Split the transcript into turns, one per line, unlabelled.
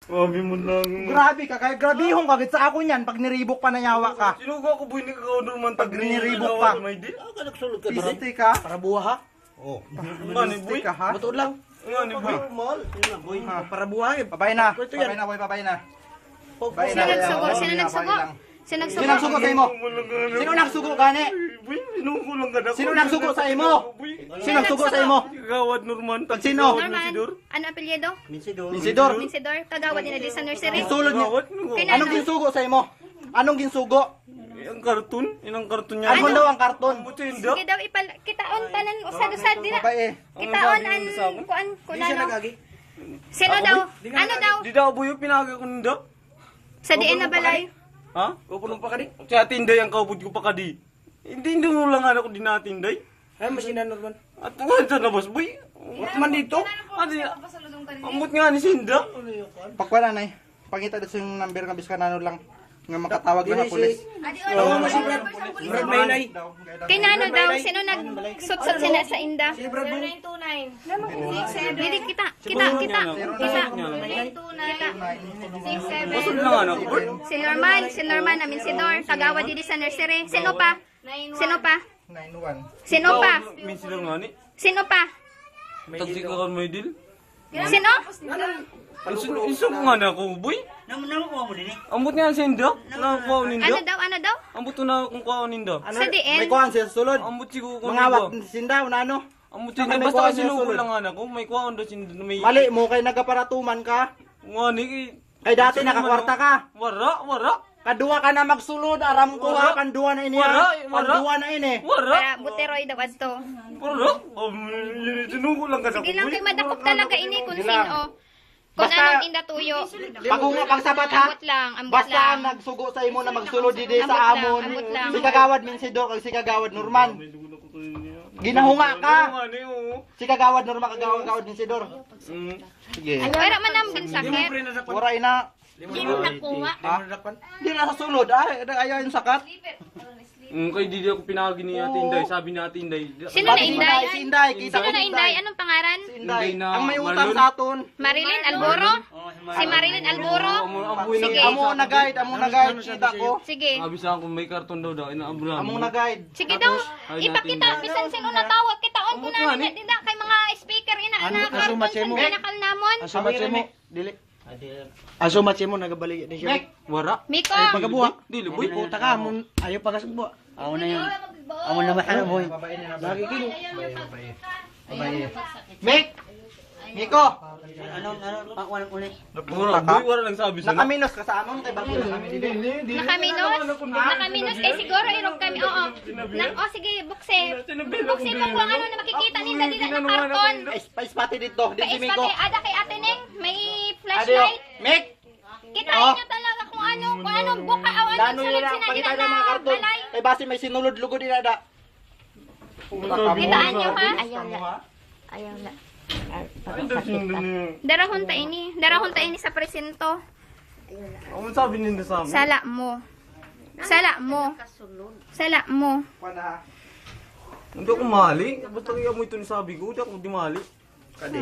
Sabi mo lang.
Grabe ka, kaya grabihong ka, sa ako niyan, pag niribok pa na yawa ka.
Sinuga ko boy ni Kakao naman
Pag niribok pa.
May di.
Ako nagsulod ka
Piste ka.
para buha ha. Oh.
Ngani boy.
Piste ka ha.
Matuod lang.
Ngani boy.
Normal. Yun lang boy.
Ha.
Para buha eh.
Babay na.
Ito yan.
Babay na, boy, babay na.
Babay
Babay
Sino
na.
nagsugo?
Babay
Sino
na,
nagsugo?
babay lang.
Sino
Sino
nagsugo?
nagsugo sa imo?
Sino
Sino nagsugo gani?
Boy, sinuko lang ka na.
Sino nagsugo sa imo?
Boy.
Sino nagsugo sa imo?
Kagawad Norman.
Pag sino?
Norman, ano apelyido?
Minsidor.
Minsidor.
Minsidor, kagawad din na sa nursery.
Sulod niya.
Kagawad.
Kaya
Anong ginsugo sa imo? Anong ginsugo?
Ang karton? Inang karton niya.
Ano daw ang karton?
Buti hindi.
Sige daw kitaon tanan usad-usad din na.
Babae.
Kitaon an kuan kunano. Sino daw? Ano daw?
Di daw buyo pinaga ko nanda.
Sa diin na balay.
Ha? Kapulong pa ka di? Sa tinday ang kaupod ko pa ka di. Hindi mo lang ako dinatinday.
Ay, masinan Norman.
At nga sa labas, boy.
What man dito?
Adi, amot nga ni Sinda.
Pagwala na eh. Pangita dito yung number nga biskan ano lang nga makatawag na pulis.
Oo, masinan. Brad Maynay.
Kay nano daw sino nagsutsot sila sa inda?
Si Brad mo.
Dili kita.
Basod lang ano ko, boy.
Si Norman namin si Dor, kagawad din sa nursery. Sino pa?
91.
Sino pa?
Min sila nga ni.
Sino pa?
Tagsi ka kan may deal.
Sino?
Iso ko nga na ako, boy.
Namukuha mo din eh.
Ambot nga Sinda. Nakakuha ko ninda.
Ano daw?
Ambot to na kung kuha ko ninda.
Sa diin.
May kuhan siya sulod.
Ambot sigo ko
Mangawat
ninda.
sinda una ano.
Ambot
May
sigo. Basta
kuha
kasi
niya
sinuko
sulod.
lang nga na ko. May kuha ko na Sinda. May...
Mali mo kay nagaparatuman ka.
Nga ni.
Kay dati nakakwarta ka.
Wara.
Kadua ka na magsulod, aram ko ha, kanduwa na ini ha.
Wara.
Kanduwa na ini.
Wara.
Para buteroy daw adto.
Wara. Sinuko lang ka na ko,
Sige lang
boy.
kay madakop talaga ini kung sino. Kung
Basta-
anong inda tuyo.
Pagunga pagsabat ha.
Ambot
Basta
lang.
ang nagsugo sa imo na magsulod didi
Ambot
sa
lang,
amon.
ambot lang.
Si kagawad Minsidor kag si kagawad Norman. Ginahunga ka.
Nga ni, oo.
Si kagawad Norman kagawad Minsidor. Sige.
Wala man ang ginsakit.
Wara ina.
Hindi mo nakuha.
Di na sa sulod ay ayaw yung sakat.
Kay di ako pinagi ni Ate Inday. Sabi ni Ate Inday.
Sino na Inday?
Si Inday, kita
Sino
ko
na Inday? Anong pangaran?
Si Inday.
Inday na
Ang may utang
Marlon.
sa aton.
Marilyn Alboro? Si Marilyn Alboro? Sige.
Amo na guide, kita ko.
Sige.
Sabi sa akin may karton daw daw. Inaabula
Amo na guide.
Sige daw.
Ay,
Ipakita.
natin.
Bisan sino natawag. Kitaon ko
Ambot
na.
nga ni.
Dinda kay mga speaker. Ina. Karton sa pinakal namon.
Aso matsemo. Dili. Aso matsemo nagabalik din siya.
Wara.
Miko.
Pagabuha.
Dili,
Boy,
boy.
puta ka. Ayaw pagkasagbo. Ako na yun. Ako na mahal boy. Lagi kilo.
Mek! Miko!
Ano, ako na ulit.
Wara, boy. Wara lang sabi sa
Nakaminos ka sa amon kay bago lang kami dili.
Nakaminos. Eh siguro irog kami. Oo. Sige. Bukse. Bukse mo kung ano na makikita ninda dila na karton.
Paispati dito, dito
Pais
Miko.
pati. Ada kay Ate Neng. May
Adio,
flashlight.
Mek!
Kitain nyo talaga kung anong buka o anong
Lano
sunod
yun ang
sina
pangita
nila
ng mga
na
karton.
balay.
Kay base may sinulod lugo din ada.
Kitaan nyo ha?
Ayaw na.
Darahon ta ini sa presento.
Ano sabi ninda sa amin?
Sala mo.
Pana.
Hindi ako mali. Basta kaya mo ito ni sabi ko. Hindi ako di mali.
Kadi.